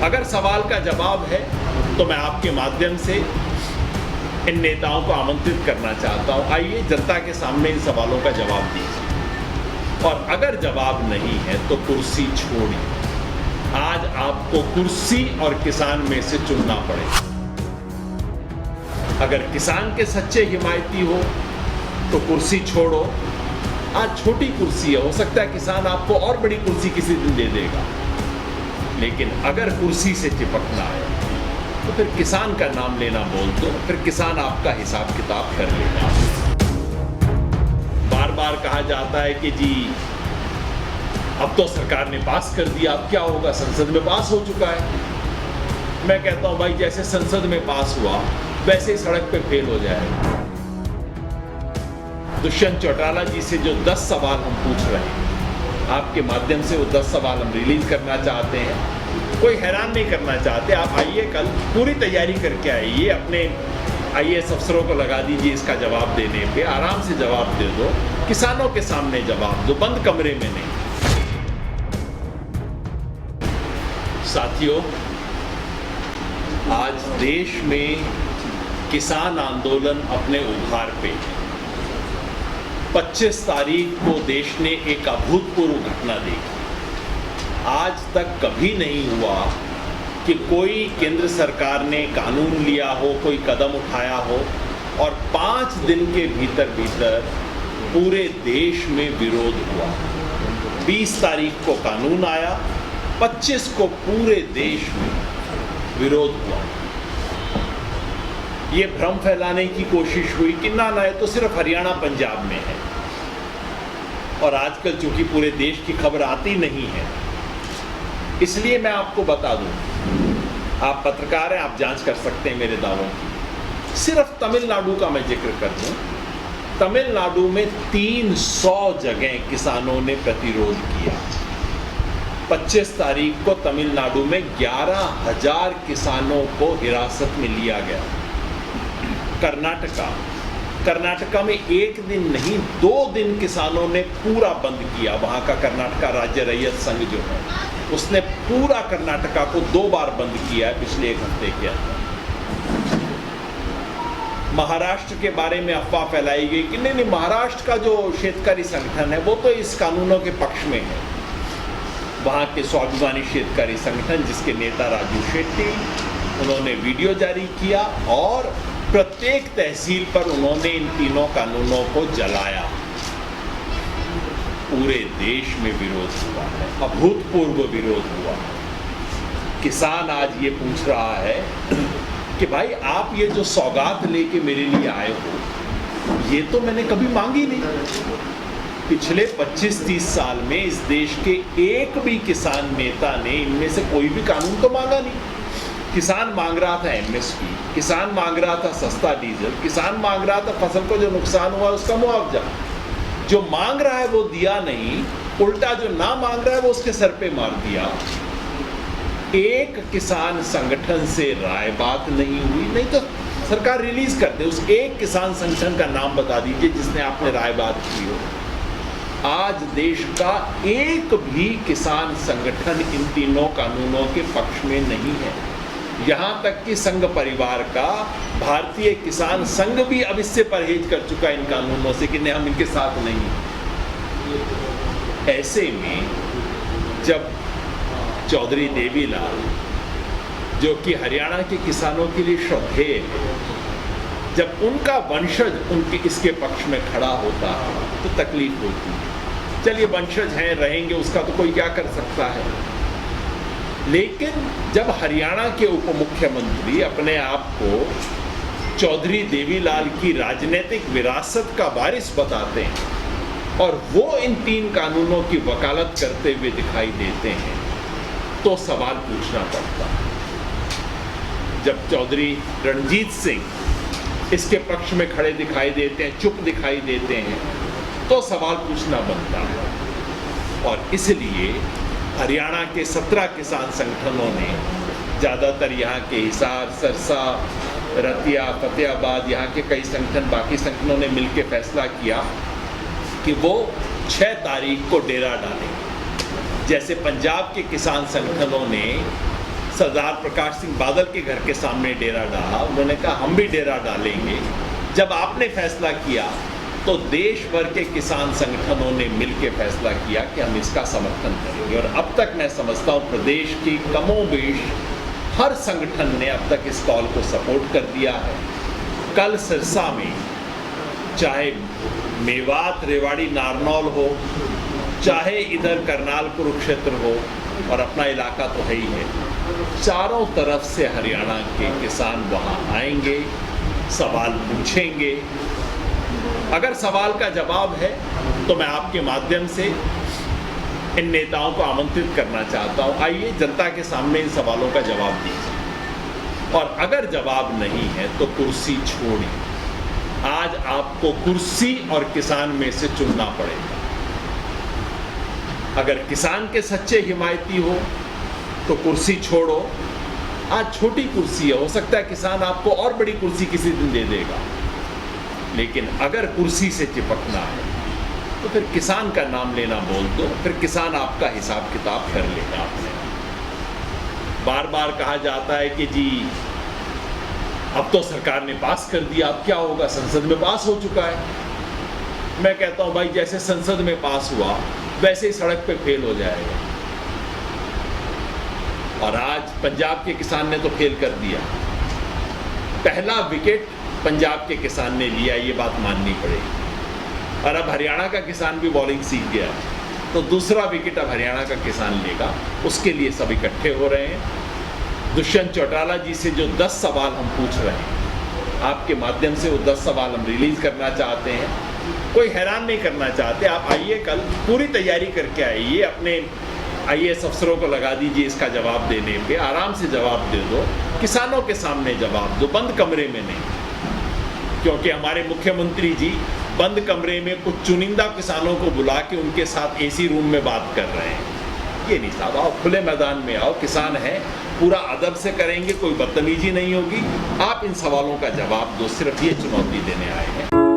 अगर सवाल का जवाब है तो मैं आपके माध्यम से इन नेताओं को आमंत्रित करना चाहता हूं, आइए जनता के सामने इन सवालों का जवाब दीजिए। और अगर जवाब नहीं है तो कुर्सी छोड़िए। आज आपको कुर्सी और किसान में से चुनना पड़ेगा। अगर किसान के सच्चे हिमायती हो तो कुर्सी छोड़ो। आज छोटी कुर्सी है, हो सकता है किसान आपको और बड़ी कुर्सी किसी दिन दे देगा, लेकिन अगर कुर्सी से चिपकना है तो फिर किसान का नाम लेना बोल दो, फिर किसान आपका हिसाब किताब कर लेगा। बार बार कहा जाता है कि जी अब तो सरकार ने पास कर दिया, अब क्या होगा, संसद में पास हो चुका है। मैं कहता हूं भाई, जैसे संसद में पास हुआ वैसे ही सड़क पे फेल हो जाएगा। दुष्यंत चौटाला जी से जो 10 सवाल हम पूछ रहे हैं, आपके माध्यम से वो 10 सवाल हम रिलीज करना चाहते हैं। कोई हैरान नहीं करना चाहते। आप आइए, कल पूरी तैयारी करके आइए, अपने IAS अफसरों को लगा दीजिए इसका जवाब देने पे, आराम से जवाब दे दो, किसानों के सामने जवाब दो, बंद कमरे में नहीं। साथियों, आज देश में किसान आंदोलन अपने उभार पे है। 25 तारीख को देश ने एक अभूतपूर्व घटना देखी। आज तक कभी नहीं हुआ कि कोई केंद्र सरकार ने कानून लिया हो, कोई कदम उठाया हो और 5 दिन के भीतर भीतर पूरे देश में विरोध हुआ। 20 तारीख को कानून आया, 25 को पूरे देश में विरोध हुआ। ये भ्रम फैलाने की कोशिश हुई कि ना ये तो सिर्फ हरियाणा पंजाब में है, और आजकल चूंकि पूरे देश की खबर आती नहीं है, इसलिए मैं आपको बता दूं, आप पत्रकार हैं, आप जांच कर सकते हैं मेरे दावों की। सिर्फ तमिलनाडु का मैं जिक्र कर दूं, तमिलनाडु में 300 जगह किसानों ने प्रतिरोध किया। 25 तारीख को तमिलनाडु में 11,000 किसानों को हिरासत में लिया गया। कर्नाटका में 1 दिन नहीं 2 दिन किसानों ने पूरा बंद किया। वहां का कर्नाटका राज्य रैयत संघ जो है, उसने पूरा कर्नाटका को 2 बार बंद किया है पिछले 1 हफ्ते के अंदर। महाराष्ट्र के बारे में अफवाह फैलाई गई कि नहीं, महाराष्ट्र का जो शेतकारी संगठन है वो तो इस कानूनों के पक्ष में है। वहां के स्वाभिमानी शेतकारी संगठन जिसके नेता राजू शेट्टी, उन्होंने वीडियो जारी किया और प्रत्येक तहसील पर उन्होंने इन तीनों कानूनों को जलाया। पूरे देश में विरोध हुआ है, अभूतपूर्व विरोध हुआ है। किसान आज ये पूछ रहा है कि भाई आप ये जो सौगात लेके मेरे लिए आए हो, ये तो मैंने कभी मांगी नहीं। पिछले 25-30 साल में इस देश के एक भी किसान नेता ने इनमें से कोई भी कानून तो मांगा नहीं। किसान मांग रहा था MSP, किसान मांग रहा था सस्ता डीजल, किसान मांग रहा था फसल को जो नुकसान हुआ उसका मुआवजा। जो मांग रहा है वो दिया नहीं, उल्टा जो ना मांग रहा है वो उसके सर पे मार दिया। एक किसान संगठन से राय बात नहीं हुई, नहीं तो सरकार रिलीज कर दे। उस एक किसान संगठन का नाम बता दीजिए जिसने आपने राय बात की हो। आज देश का एक भी किसान संगठन इन तीनों कानूनों के पक्ष में नहीं है। यहां तक कि संघ परिवार का भारतीय किसान संघ भी अब इससे परहेज कर चुका है इन कानूनों से कि नहीं, हम इनके साथ नहीं। ऐसे में जब चौधरी देवीलाल, जो कि हरियाणा के किसानों के लिए श्रद्धेय है, जब उनका वंशज उनके इसके पक्ष में खड़ा होता है तो तकलीफ होती है। चलिए वंशज हैं, रहेंगे, उसका तो कोई क्या कर सकता है। लेकिन जब हरियाणा के उप मुख्यमंत्री अपने आप को चौधरी देवीलाल की राजनीतिक विरासत का वारिस बताते हैं और वो इन 3 कानूनों की वकालत करते हुए दिखाई देते हैं, तो सवाल पूछना पड़ता है। जब चौधरी रणजीत सिंह इसके पक्ष में खड़े दिखाई देते हैं, चुप दिखाई देते हैं, तो सवाल पूछना बनता है। और इसलिए हरियाणा के 17 किसान संगठनों ने, ज़्यादातर यहाँ के हिसार, सरसा, रतिया, फतेहाबाद, यहाँ के कई संगठन, बाकी संगठनों ने मिलकर फैसला किया कि वो 6 तारीख को डेरा डालेंगे। जैसे पंजाब के किसान संगठनों ने सरदार प्रकाश सिंह बादल के घर के सामने डेरा डाला। उन्होंने कहा हम भी डेरा डालेंगे। जब आपने फैसला किया तो देश भर के किसान संगठनों ने मिलकर फैसला किया कि हम इसका समर्थन करेंगे, और अब तक मैं समझता हूँ प्रदेश की कमोबेश हर संगठन ने अब तक इस कॉल को सपोर्ट कर दिया है। कल सिरसा में चाहे मेवात, रेवाड़ी, नारनौल हो, चाहे इधर करनाल, कुरुक्षेत्र हो, और अपना इलाका तो है ही है, चारों तरफ से हरियाणा के किसान वहाँ आएंगे, सवाल पूछेंगे। अगर सवाल का जवाब है तो मैं आपके माध्यम से इन नेताओं को आमंत्रित करना चाहता हूँ, आइए जनता के सामने इन सवालों का जवाब दीजिए। और अगर जवाब नहीं है तो कुर्सी छोड़िए। आज आपको कुर्सी और किसान में से चुनना पड़ेगा। अगर किसान के सच्चे हिमायती हो तो कुर्सी छोड़ो। आज छोटी कुर्सी है, हो सकता है किसान आपको और बड़ी कुर्सी किसी दिन दे देगा, लेकिन अगर कुर्सी से चिपकना है तो फिर किसान का नाम लेना बोल दो, फिर किसान आपका हिसाब किताब कर लेगा। आपने बार बार कहा जाता है कि जी अब तो सरकार ने पास कर दिया, अब क्या होगा, संसद में पास हो चुका है। मैं कहता हूं भाई जैसे संसद में पास हुआ वैसे ही सड़क पे फेल हो जाएगा। और आज पंजाब के किसान ने तो फेल कर दिया। पहला विकेट पंजाब के किसान ने लिया, ये बात माननी पड़ेगी। और अब हरियाणा का किसान भी बॉलिंग सीख गया, तो दूसरा विकेट अब हरियाणा का किसान लेगा। उसके लिए सब इकट्ठे हो रहे हैं। दुष्यंत चौटाला जी से जो 10 सवाल हम पूछ रहे हैं, आपके माध्यम से वो 10 सवाल हम रिलीज करना चाहते हैं। कोई हैरान नहीं करना चाहते। आप आइए, कल पूरी तैयारी करके आइए, अपने IAS अफसरों को लगा दीजिए इसका जवाब देने पे, आराम से जवाब दे दो, किसानों के सामने जवाब दो, बंद कमरे में नहीं। क्योंकि हमारे मुख्यमंत्री जी बंद कमरे में कुछ चुनिंदा किसानों को बुला के उनके साथ AC रूम में बात कर रहे हैं। ये नहीं साहब, आओ खुले मैदान में आओ, किसान है, पूरा अदब से करेंगे, कोई बदतमीजी नहीं होगी। आप इन सवालों का जवाब दो, सिर्फ ये चुनौती देने आए हैं।